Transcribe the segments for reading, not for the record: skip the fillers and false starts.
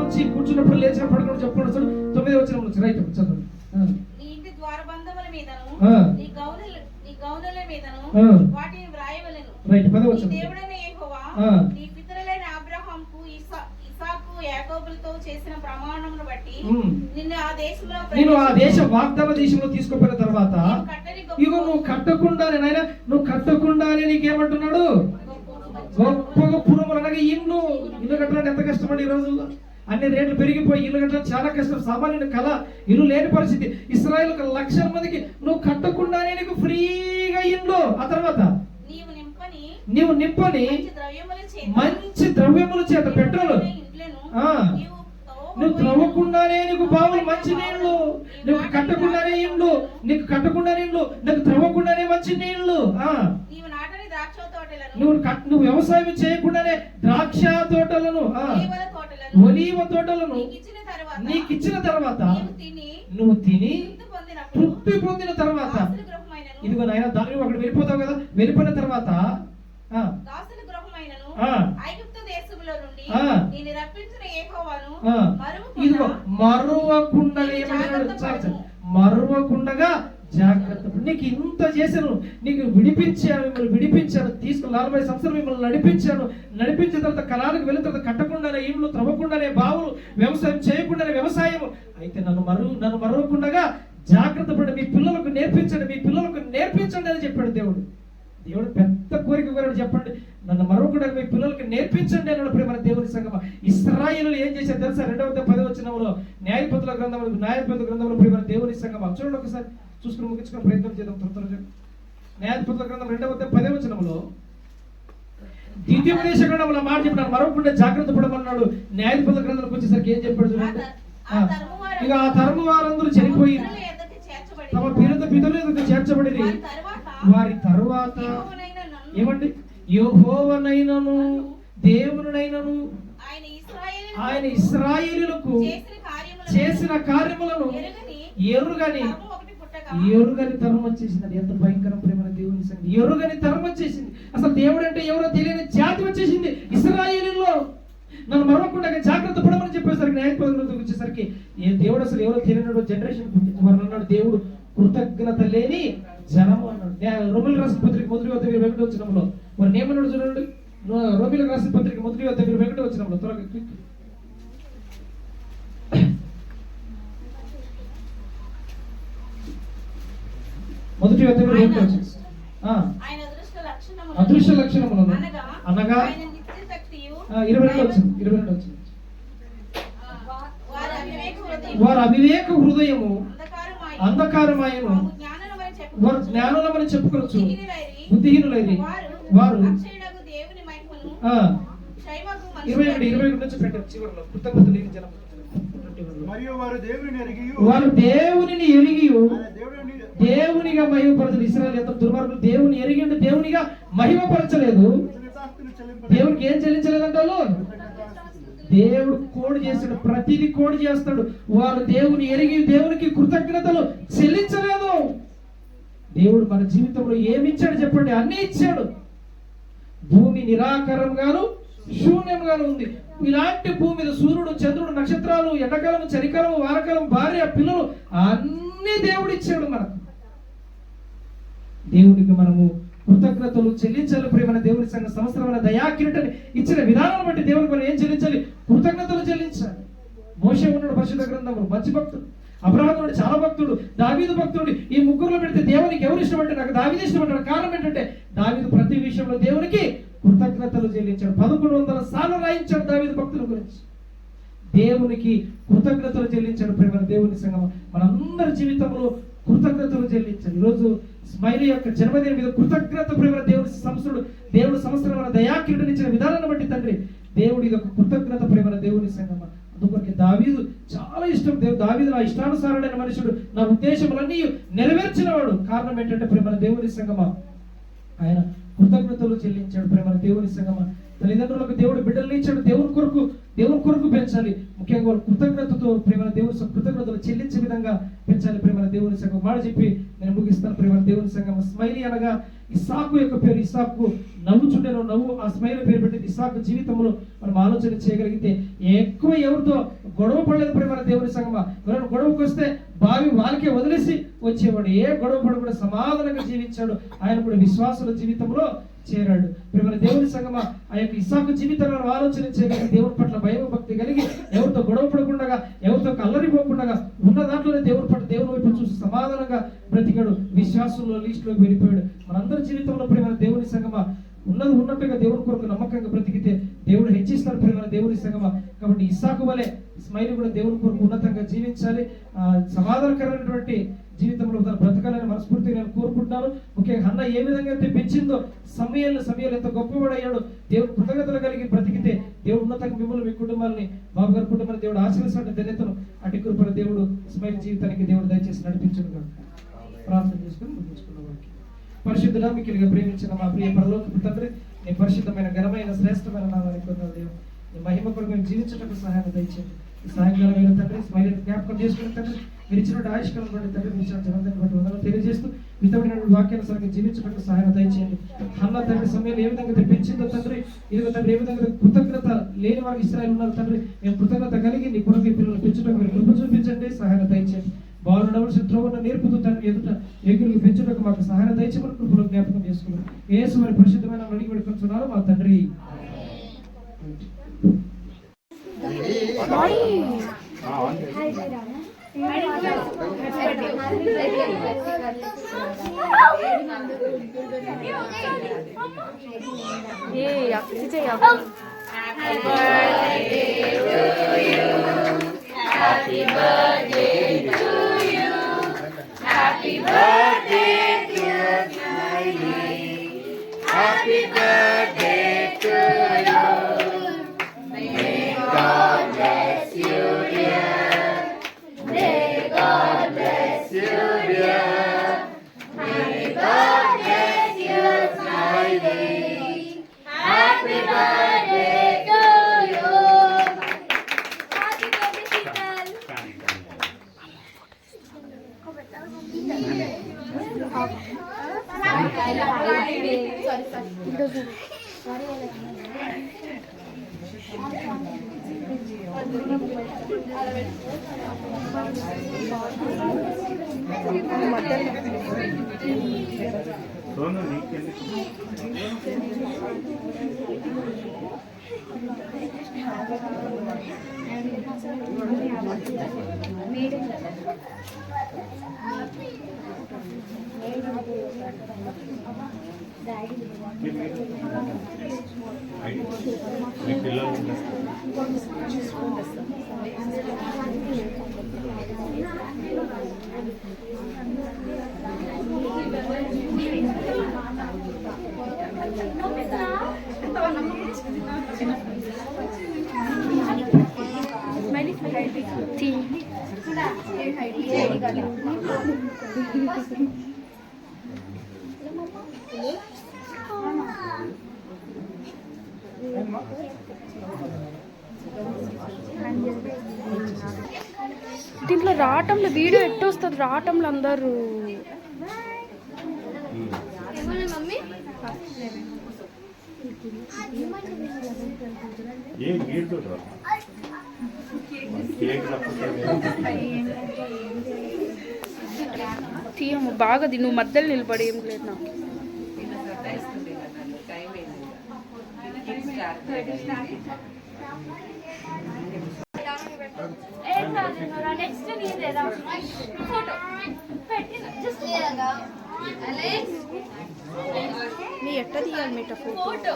వచ్చి కూర్చున్నప్పుడు లేచిన పడుకుని చెప్పుకోండి. 9వ వచనం నుంచి రైట్ చదువు. నీ ఇంటి ద్వారబంధముల మీదను నీ గౌనుల మీదను వాటిని వ్రాయవలెను. రైట్ 10వ వచనం. దేవుడైన యెహోవా నీ పితరులైన అబ్రహాముకు ఇస్సాకు యాకోబులతో చేసిన ప్రమాణమును బట్టి నిన్ను ఆ దేశం వాగ్దాన దేశంలో తీసుకుపోయిన తర్వాత ఇగో నువ్వు కట్టకుండానే నాయన, నువ్వు కట్టకుండానే నీకేమంటున్నాడు, గొప్పగా పురములు అనగా ఇల్లు కట్టడానికి ఎంత కష్టపడి ఈ రోజుల్లో అన్ని రేట్లు పెరిగిపోయి ఇల్లు కట్టడం చాలా కష్టం. సామాన్యుని కళ, ఇల్లు లేని పరిస్థితి. ఇశ్రాయేలు 1,00,000 మందికి నువ్వు కట్టకుండానే నీకు ఫ్రీగా ఇల్లు. ఆ తర్వాత నీవు నింపని మంచి ద్రవ్యముల చేత పెట్రోలు, నువ్వు త్రవ్వకుండానే నీకు బావులు మంచి నీళ్లు, నువ్వు కట్టకుండానే ఇల్లు, నీకు కట్టకుండానే ఇల్లు, నీకు త్రవ్వకుండానే మంచి నీళ్లు. నువ్వు వ్యవసాయం చేయకుండానే ద్రాక్ష తోటలను, ఒలీవ తోటలను నీకు ఇచ్చిన తర్వాత నువ్వు తిని తృప్తి పొందిన తర్వాత ఇదిగో నాయన దాని అక్కడ వెళ్ళిపోతావు కదా, వెళ్ళిపోయిన తర్వాత ఇదిగో మరువకుండగా జాగ్రత్త. నీకు ఇంత చేశాను, నీకు మిమ్మల్ని విడిపించాను, తీసుకుని 40 సంవత్సరాలు మిమ్మల్ని నడిపించిన తర్వాత కళాలకు వెళ్ళిన తర్వాత కట్టకుండానే ఇండ్లు, త్రవ్వకుండానే బావులు, వ్యవసాయం చేయకుండానే వ్యవసాయం. అయితే నన్ను మరవకుండగా జాగ్రత్త పడి మీ పిల్లలకు నేర్పించండి అని చెప్పాడు దేవుడు. దేవుడు పెద్ద కోరిక కోరాడు. చెప్పండి, నన్ను మరొకటి మీ పిల్లలకి నేర్పించండి అన్నాడు. ప్రేమ దేవుని సంగమా, ఇశ్రాయేలులు ఏం చేశారు తెలుసా? 2వ 10వ వచనంలో న్యాయపతుల గ్రంథంలో ప్రేమ దేవుని సంగమా చూడండి, ఒకసారి చూసుకుని ముగించుకుని ప్రయత్నం చేద్దాం త్వరగా. న్యాయపతుల గ్రంథం 2వ 10వ వచనంలో ద్వితీయోపదేశ గ్రంథంలో మాట చెప్పినాడు, మరొకటి జాగ్రత్త పడమన్నాడు. న్యాయపతుల గ్రంథంలోకి వచ్చేసరికి ఏం చెప్పాడు చూడండి. ఇక ఆ తరము వారందరూ చనిపోయి తమ పితరుల ఎదుట చేర్చబడి వారి తరువాత ఏమండి, యెహోవానైనను దేవునినైనను ఆయన ఇశ్రాయేలులకు చేసిన కార్యములను ఎరుగని తరం వచ్చేసింది. ఎంత భయంకరం ప్రేమ దేవుని సంగతి. ఎరుగని తరం వచ్చేసింది. అసలు దేవుడు అంటే ఎవరో తెలియని జాతి వచ్చేసింది ఇశ్రాయేలులో. నన్ను మరొకకుండా జాగ్రత్త పడమని చెప్పేసరికి న్యాయపతులకు వచ్చేసరికి దేవుడు అసలు ఎవరో తెలియనాడు జనరేషన్ పుట్టించి అన్నాడు. దేవుడు కృతజ్ఞత లేని జనము అన్నాడు. రోమిలకు రాసిన పత్రిక 1:21 వచనంలో మరి ఏమన్నాడు చూడండి. రోమిలకు రాసిన పత్రిక 1:21 వచనంలో త్వరగా క్లిక్. మొదటి అదృష్ట లక్షణములను అనగా 22 వచ్చింది. వారు అవివేక హృదయము అంధకారమాయను, వారు జ్ఞానులమని చెప్పుకోవచ్చు, బుద్ధిహీనులైరి వారు. 21 నుంచి పెట్టారు చివరిలో. కృతజ్ఞత లేని జనం వారు దేవునిని ఎరిగి దేవునిగా మహిమపరచలేదు. ఇశ్రాయేలు ఎంత దుర్మార్గులు, దేవుని ఎరిగిండు దేవునిగా మహిమపరచలేదు. దేవునికి ఏం చెల్లించలేదంటే దేవుడు కోడి చేస్తాడు, ప్రతిదీ కోడి చేస్తాడు. వారు దేవుని ఎరిగి దేవునికి కృతజ్ఞతలు చెల్లించలేదు. దేవుడు మన జీవితంలో ఏమి ఇచ్చాడు చెప్పండి? అన్ని ఇచ్చాడు. భూమి నిరాకారంగాను శూన్యంగాను ఉంది. ఇలాంటి భూమి మీద సూర్యుడు, చంద్రుడు, నక్షత్రాలు, ఎండాకాలం, చలికాలం, వారకాలం, భార్య, పిల్లలు అన్ని దేవుడు ఇచ్చాడు మనకు. దేవుడికి మనము కృతజ్ఞతలు చెల్లించాలి. ప్రేమ దేవుని సంఘ సంవత్సరమైన దయాకిరీటని ఇచ్చిన విధానాన్ని బట్టి దేవునికి మనం ఏం చెల్లించాలి? కృతజ్ఞతలు చెల్లించాలి. మోషే ఉన్నాడు పరిశుద్ధ గ్రంథంలో, మంచి భక్తుడు. అబ్రహాము చాలా భక్తుడు, దావీదు భక్తుడు. ఈ ముగ్గురులో పెడితే దేవునికి ఎవరు ఇష్టమంటే నాకు దావీదు ఇష్టమంటాడు. కారణం ఏంటంటే దావీదు ప్రతి విషయంలో దేవునికి కృతజ్ఞతలు చెల్లించాడు. 1100 సార్లు రాయించాడు దావీదు భక్తుల గురించి. దేవునికి కృతజ్ఞతలు చెల్లించాడు. ప్రేమ దేవుని సంఘం మనందరి జీవితంలో కృతజ్ఞతలు చెల్లించాలి. ఈరోజు స్మైలీ యొక్క జన్మదినం మీద కృతజ్ఞత ప్రేమ దేవుడు సంవత్సరమైన దయాకిరీటం ఇచ్చిన విధానాన్ని బట్టి తండ్రి దేవుడు ఇది ఒక కృతజ్ఞత ప్రేమ దేవుని సంఘం. అందుకొరకు దావీదు చాలా ఇష్టం. దావీదు నా ఇష్టానుసారుడైన మనుషుడు, నా ఉద్దేశములన్నీ నెరవేర్చినవాడు. కారణం ఏంటంటే ప్రేమ దేవుని సంఘమా ఆయన కృతజ్ఞతలు చెల్లించాడు. ప్రేమ దేవుని సంఘమా తల్లిదండ్రులకు దేవుడు బిడ్డలు ఇచ్చాడు. దేవుని కొరకు పెంచాలి. ముఖ్యంగా వాళ్ళు కృతజ్ఞతతో ప్రేమ దేవుని కృతజ్ఞతలు చెల్లించే విధంగా పెంచాలి. ప్రేమ దేవుని సంఘం మాట చెప్పి నేను ముగిస్తాను. ప్రేమ దేవుని సంఘం స్మైలీ అనగా ఇస్సాకు యొక్క పేరు ఇస్సాకు నవ్వుచుండెను, నవ్వు ఆ స్మైల్ పేరు పెట్టింది. ఇస్సాకు జీవితంలో మనం ఆలోచన చేయగలిగితే ఎక్కువ ఎవరితో గొడవ పడలేదు ప్రేమ దేవుని సంగమా. ఎవరైనా గొడవకు వస్తే బావి వాళ్ళకే వదిలేసి వచ్చేవాడు. ఏ గొడవ పడ కూడా సమాధానంగా జీవించాడు. ఆయన కూడా విశ్వాసుల జీవితంలో చేరాడు. ప్రేమ దేవుని సంగమా, ఆ యొక్క ఇస్సాకు జీవితంలో ఆలోచన చేయగలిగి దేవుని పట్ల భయం భక్తి కలిగి ఎవరితో గొడవ పడకుండా ఎవరితో కల్లరిపోకుండా ఉన్న దాంట్లోనే దేవుని పట్ల దేవుని వైపు చూసి సమాధానంగా బ్రతికాడు. విశ్వాసంలో లిస్టులోకి వెళ్ళిపోయాడు. మనందరి జీవితంలో ప్రేమ దేవుని సంగమా ఉన్నది ఉన్నట్టుగా దేవుని కొరకు నమ్మకంగా బ్రతికితే దేవుడు హెచ్చిస్తారు ప్రేమ దేవుని సంగమా. కాబట్టి ఇస్సాకు వలె స్మైల్ కూడా దేవుని కొరకు ఉన్నతంగా జీవించాలి. సమాధానకరమైనటువంటి జీవితంలో బ్రతకాలని మనస్ఫూర్తిగా నేను కోరుకుంటున్నాను. ముఖ్యంగా హన్న ఏ విధంగా అయితే పెంచిందో సమయాలు ఎంత గొప్పవాడయ్యాడు. దేవుడు కృతజ్ఞతలు కలిగి బ్రతికితే దేవుడు ఉన్నతంగా మిమ్మల్ని, మీ కుటుంబాలని, బాబు గారి కుటుంబాన్ని దేవుడు ఆశీర్వదించిన ధన్యతను అటు కృపణ దేవుడు స్మైల్ జీవితానికి దేవుడు దయచేసి నడిపించును. ప్రార్థన చేసుకుని ముగించుకున్న వారికి పరిశుద్ధుడా మిక్కిలిగా ప్రేమించిన మా ప్రియ పరలోకపు తండ్రి, నీ పరిశుద్ధమైన ఘనమైన శ్రేష్టమైన నామానికి వందనాలు దేవా. నీ మహిమ కొరకు మేము జీవించడానికి సహాయం దయచేయండి. ఈ సాయంకాలమైన తండ్రి స్మైల్ జ్ఞాపకం చేసుకుని తండ్రి మీరు ఇచ్చిన ఆయుష్కాలం బట్టి తండ్రి మీరు ఇచ్చిన జనందరిని బట్టి వందనాలు తెలియజేస్తూ మితమైన వాక్యానుసారంగా జీవించడానికి సహాయం దయచేయండి. హన్న తండ్రి సమయంలో ఏ విధంగా పెంచిందో తండ్రి, ఇదిగో తండ్రి ఏ విధంగా కృతజ్ఞత లేని వారు ఇశ్రాయేలు ఉన్నారు తండ్రి. మేము కృతజ్ఞత కలిగి నీ కొరకు పిల్లలు పెంచడానికి మీరు కృప చూపించండి, సహాయం దయచేయండి. బాలు నడవలసిన త్రోవను నేర్పుతూ తండ్రి ఎదుట ఎగురికి పెంచుటకు మాకు సహాయం దయచేయమని కృపలో జ్ఞాపకం చేసుకున్నాం. యేసు మరి పరిశుద్ధమైన అడిగి పెట్టుకుంటున్నారు మా తండ్రి. Happy birthday to you. Happy birthday, dear Smiley. Happy birthday to you. May God bless you, dear. May God bless you, dear. May God bless you, Smiley. Happy birthday to you. దీంట్లో రావటంలో video ఎట్టు వస్తుంది, రావటంలో అందరూ తీయము బాగా నువ్వు మధ్యలో నిలబడి ఏం లేదు నాకు. నీ ఎట్ట తీయాలి మీట ఫోటో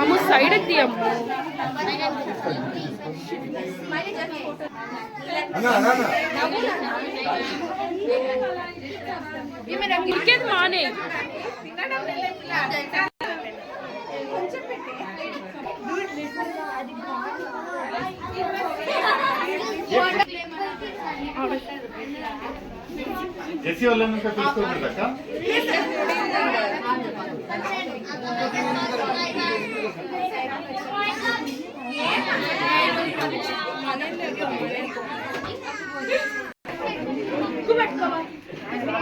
అమ్మ సైడ్ తీయమ్మ. ఇంకేది మానే ఆవిడ జెస్సీ వాళ్ళని ఇంకా పిలుచుకోకూడదక్క.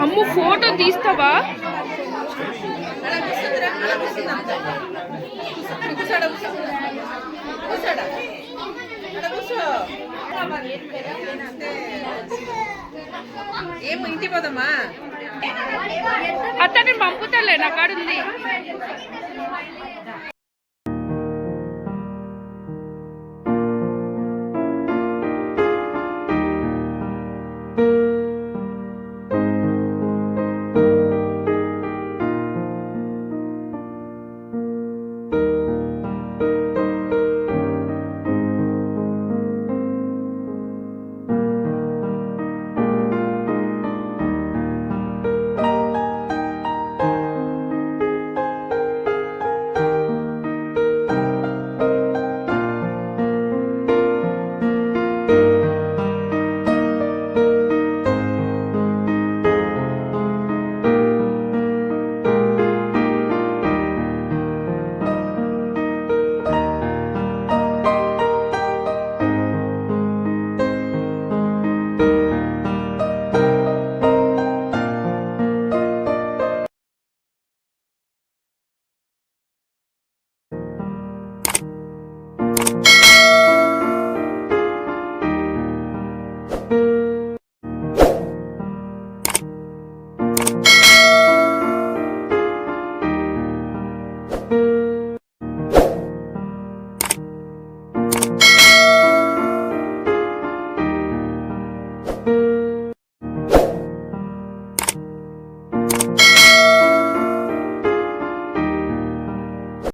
అమ్ము ఫోటో తీస్తావా? ఏమో ఇంటి పోదమ్మా. అతన్ని పంపుతలే, నా కాడుంది.